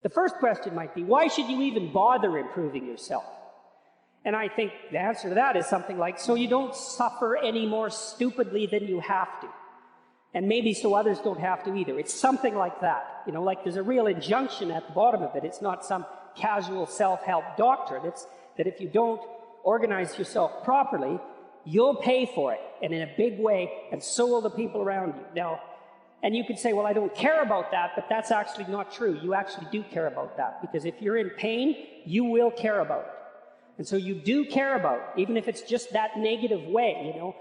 The first question might be, why should you even bother improving yourself? And I think the answer to that is something like, so you don't suffer any more stupidly than you have to. And maybe so others don't have to either. It's something like that. You know, like there's a real injunction at the bottom of it. It's not some casual self-help doctrine. It's that if you don't organize yourself properly, you'll pay for it, and in a big way, and so will the people around you. Now, and you could say, well, I don't care about that, but that's actually not true. You actually do care about that, because if you're in pain, you will care about it. And so you do care about it, even if it's just that negative way, you know.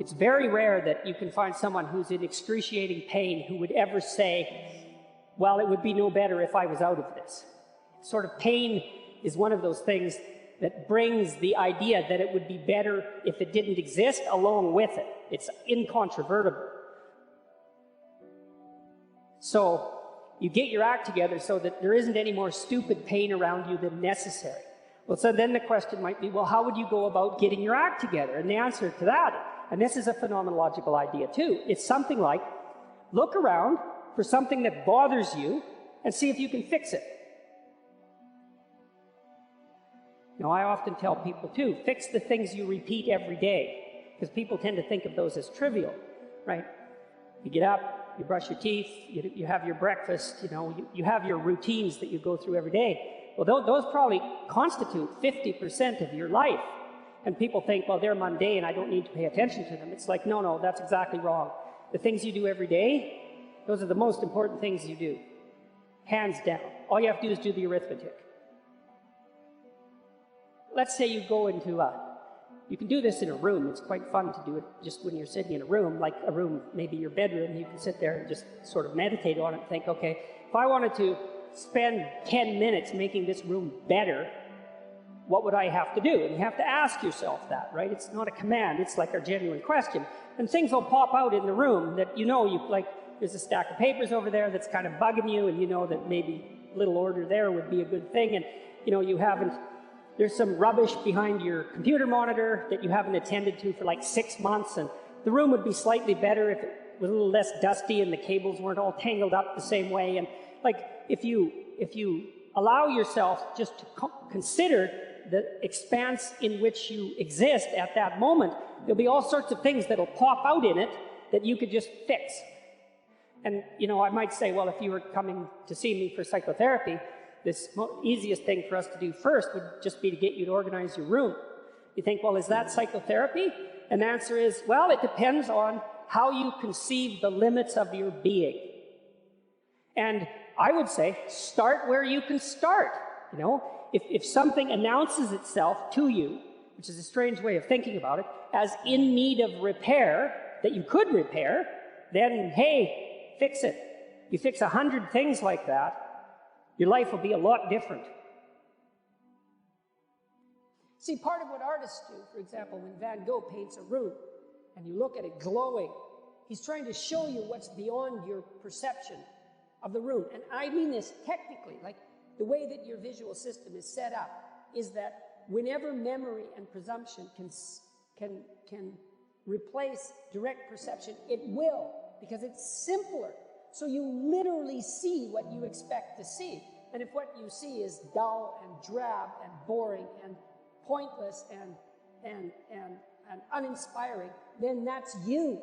It's very rare that you can find someone who's in excruciating pain who would ever say, well, it would be no better if I was out of this. Sort of pain is one of those things that brings the idea that it would be better if it didn't exist along with it. It's incontrovertible. So you get your act together so that there isn't any more stupid pain around you than necessary. Well, so then the question might be, well, how would you go about getting your act together? And the answer to that, and this is a phenomenological idea too, it's something like, look around for something that bothers you and see if you can fix it. Now, I often tell people too, fix the things you repeat every day, because people tend to think of those as trivial, right? You get up, you brush your teeth, you have your breakfast, you know, you have your routines that you go through every day. Well, those probably constitute 50% of your life. And people think, well, they're mundane, I don't need to pay attention to them. It's like, no, that's exactly wrong. The things you do every day, those are the most important things you do. Hands down. All you have to do is do the arithmetic. Let's say you go into you can do this in a room. It's quite fun to do it just when you're sitting in a room, like a room, maybe your bedroom. You can sit there and just sort of meditate on it and think, okay, if I wanted to spend 10 minutes making this room better, what would I have to do? And you have to ask yourself that, right? It's not a command, it's like a genuine question. And things will pop out in the room that you know, there's a stack of papers over there that's kind of bugging you, and you know that maybe a little order there would be a good thing, and you know, there's some rubbish behind your computer monitor that you haven't attended to for like 6 months, and the room would be slightly better if it was a little less dusty and the cables weren't all tangled up the same way. And like, if you allow yourself just to consider the expanse in which you exist at that moment, there'll be all sorts of things that'll pop out in it that you could just fix. And, you know, I might say, well, if you were coming to see me for psychotherapy, this easiest thing for us to do first would just be to get you to organize your room. You think, well, is that psychotherapy? And the answer is, well, it depends on how you conceive the limits of your being. And I would say, start where you can start. You know, if something announces itself to you, which is a strange way of thinking about it, as in need of repair, that you could repair, then, hey, fix it. You fix 100 things like that, your life will be a lot different. See, part of what artists do, for example, when Van Gogh paints a room, and you look at it glowing, he's trying to show you what's beyond your perception of the room. And I mean this technically, like the way that your visual system is set up is that whenever memory and presumption can replace direct perception, it will, because it's simpler. So you literally see what you expect to see. And if what you see is dull and drab and boring and pointless and uninspiring, then that's you.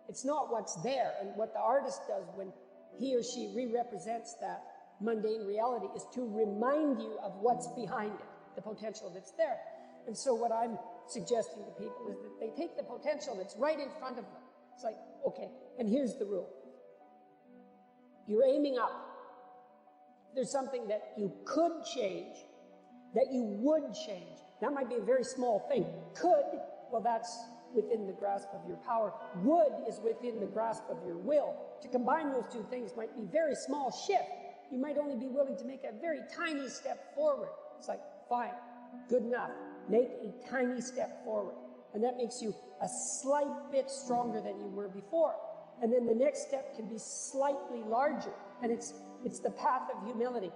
It's not what's there. And what the artist does when he or she re-represents that mundane reality is to remind you of what's behind it, the potential that's there. And so what I'm suggesting to people is that they take the potential that's right in front of them. It's like, okay, and here's the rule. You're aiming up. There's something that you could change, that you would change. That might be a very small thing. Could, well, that's within the grasp of your power. Would is within the grasp of your will. To combine those two things might be a very small shift. You might only be willing to make a very tiny step forward. It's like, fine, good enough. Make a tiny step forward. And that makes you a slight bit stronger than you were before. And then the next step can be slightly larger. And it's the path of humility.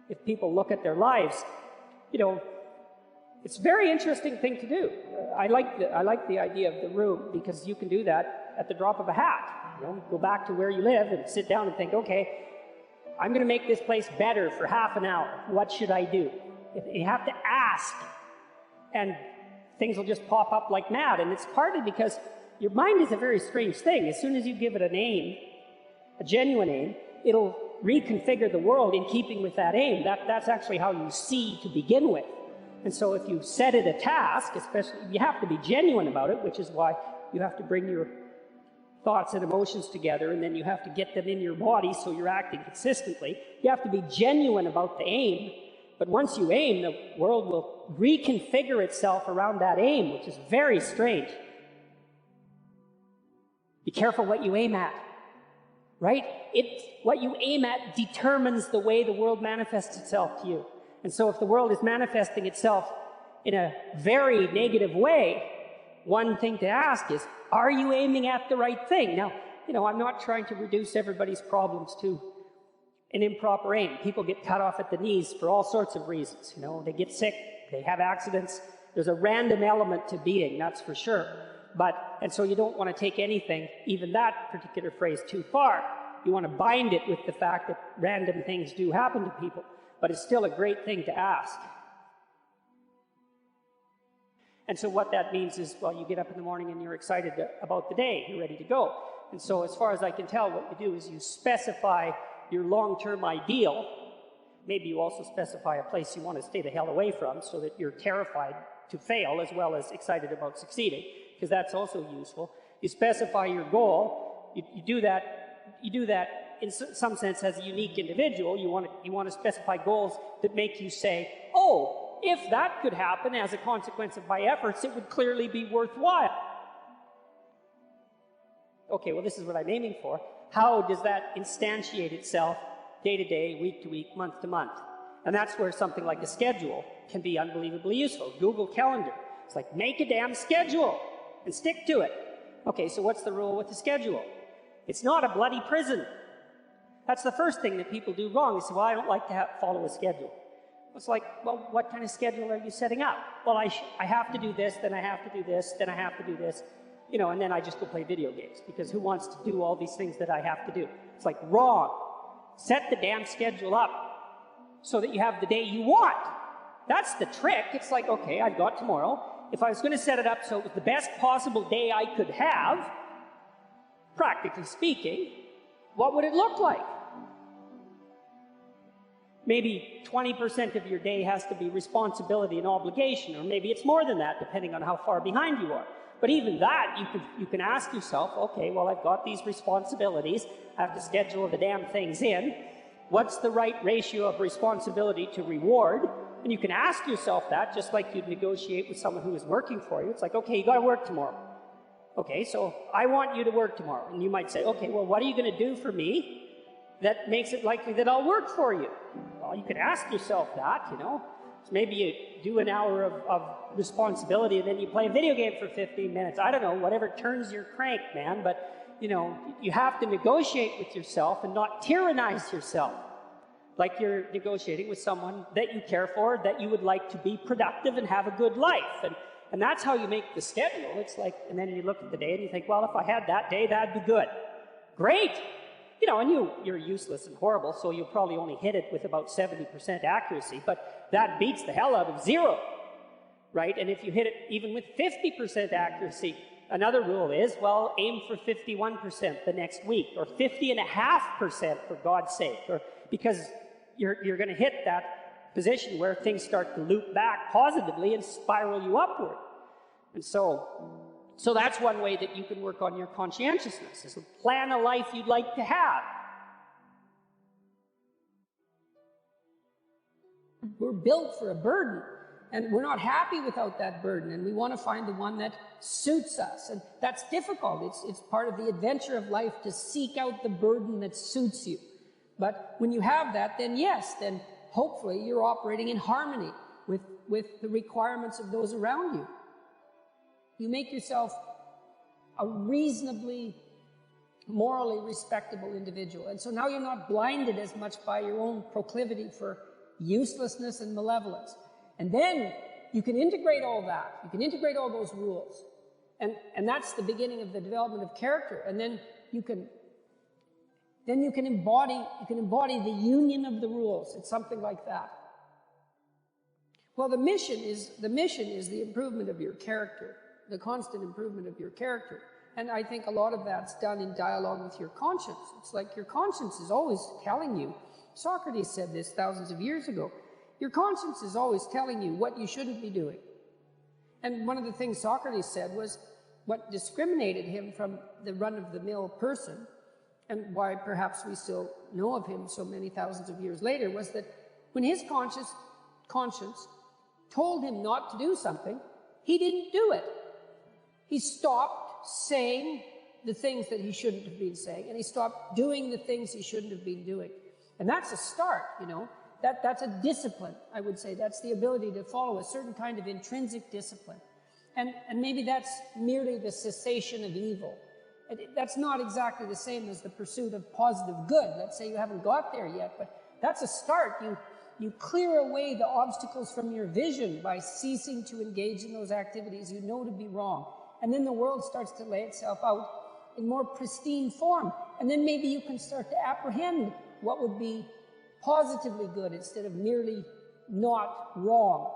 If people look at their lives, you know, it's a very interesting thing to do. I like the idea of the room, because you can do that at the drop of a hat. You know, go back to where you live and sit down and think, okay, I'm going to make this place better for half an hour. What should I do? You have to ask, and things will just pop up like mad. And it's partly because your mind is a very strange thing. As soon as you give it a name, a genuine aim, it'll reconfigure the world in keeping with that aim. That's actually how you see to begin with. And so if you set it a task, especially, you have to be genuine about it, which is why you have to bring your thoughts and emotions together, and then you have to get them in your body so you're acting consistently. You have to be genuine about the aim, but once you aim, the world will reconfigure itself around that aim, which is very strange. Be careful what you aim at, right? What you aim at determines the way the world manifests itself to you. And so if the world is manifesting itself in a very negative way, one thing to ask is, are you aiming at the right thing? Now, I'm not trying to reduce everybody's problems to an improper aim. People get cut off at the knees for all sorts of reasons. They get sick, they have accidents. There's a random element to being, that's for sure. And so you don't want to take anything, even that particular phrase, too far. You want to bind it with the fact that random things do happen to people. But it's still a great thing to ask. And so what that means is, well, you get up in the morning and you're excited about the day. You're ready to go. And so as far as I can tell, what you do is you specify your long-term ideal. Maybe you also specify a place you want to stay the hell away from so that you're terrified to fail as well as excited about succeeding, because that's also useful. You specify your goal. You do that in some sense as a unique individual. You want to specify goals that make you say, oh, if that could happen as a consequence of my efforts, it would clearly be worthwhile. Okay, well, this is what I'm aiming for. How does that instantiate itself day to day, week to week, month to month? And that's where something like a schedule can be unbelievably useful. Google Calendar. It's like, make a damn schedule and stick to it. Okay, so what's the rule with the schedule? It's not a bloody prison. That's the first thing that people do wrong. They say, well, I don't like to follow a schedule. It's like, well, what kind of schedule are you setting up? Well, I have to do this, then I have to do this, then I have to do this, and then I just go play video games, because who wants to do all these things that I have to do? It's like, wrong. Set the damn schedule up so that you have the day you want. That's the trick. It's like, okay, I've got tomorrow. If I was going to set it up so it was the best possible day I could have, practically speaking, what would it look like? Maybe 20% of your day has to be responsibility and obligation, or maybe it's more than that, depending on how far behind you are. But even that, you can ask yourself, okay, well, I've got these responsibilities. I have to schedule the damn things in. What's the right ratio of responsibility to reward? And you can ask yourself that, just like you'd negotiate with someone who is working for you. It's like, okay, you got to work tomorrow. Okay, so I want you to work tomorrow. And you might say, okay, well, what are you going to do for me that makes it likely that I'll work for you? Well, you could ask yourself that, So maybe you do an hour of responsibility and then you play a video game for 15 minutes. I don't know, whatever turns your crank, man. But, you have to negotiate with yourself and not tyrannize yourself. Like you're negotiating with someone that you care for, that you would like to be productive and have a good life. And that's how you make the schedule. It's like, and then you look at the day and you think, well, if I had that day, that'd be good. Great! And you're useless and horrible, so you'll probably only hit it with about 70% accuracy, but that beats the hell out of 0, right? And if you hit it even with 50% accuracy, another rule is, well, aim for 51% the next week, or 50.5% for God's sake, or because you're going to hit that position where things start to loop back positively and spiral you upward. And so that's one way that you can work on your conscientiousness, is to plan a life you'd like to have. We're built for a burden, and we're not happy without that burden, and we want to find the one that suits us. And that's difficult. It's part of the adventure of life to seek out the burden that suits you. But when you have that, then yes, then hopefully you're operating in harmony with the requirements of those around you. You make yourself a reasonably, morally respectable individual. And so now you're not blinded as much by your own proclivity for uselessness and malevolence. And then you can integrate all that. You can integrate all those rules. And that's the beginning of the development of character. And then you can then you can embody the union of the rules. It's something like that. Well, the mission is the improvement of your character, the constant improvement of your character. And I think a lot of that's done in dialogue with your conscience. It's like your conscience is always telling you. Socrates said this thousands of years ago. Your conscience is always telling you what you shouldn't be doing. And one of the things Socrates said was what discriminated him from the run-of-the-mill person, and why perhaps we still know of him so many thousands of years later, was that when his conscience told him not to do something, he didn't do it. He stopped saying the things that he shouldn't have been saying, and he stopped doing the things he shouldn't have been doing. And that's a start, you know. That's a discipline, I would say. That's the ability to follow a certain kind of intrinsic discipline. And maybe that's merely the cessation of evil. That's not exactly the same as the pursuit of positive good. Let's say you haven't got there yet, but that's a start. You clear away the obstacles from your vision by ceasing to engage in those activities you know to be wrong. And then the world starts to lay itself out in more pristine form. And then maybe you can start to apprehend what would be positively good instead of merely not wrong.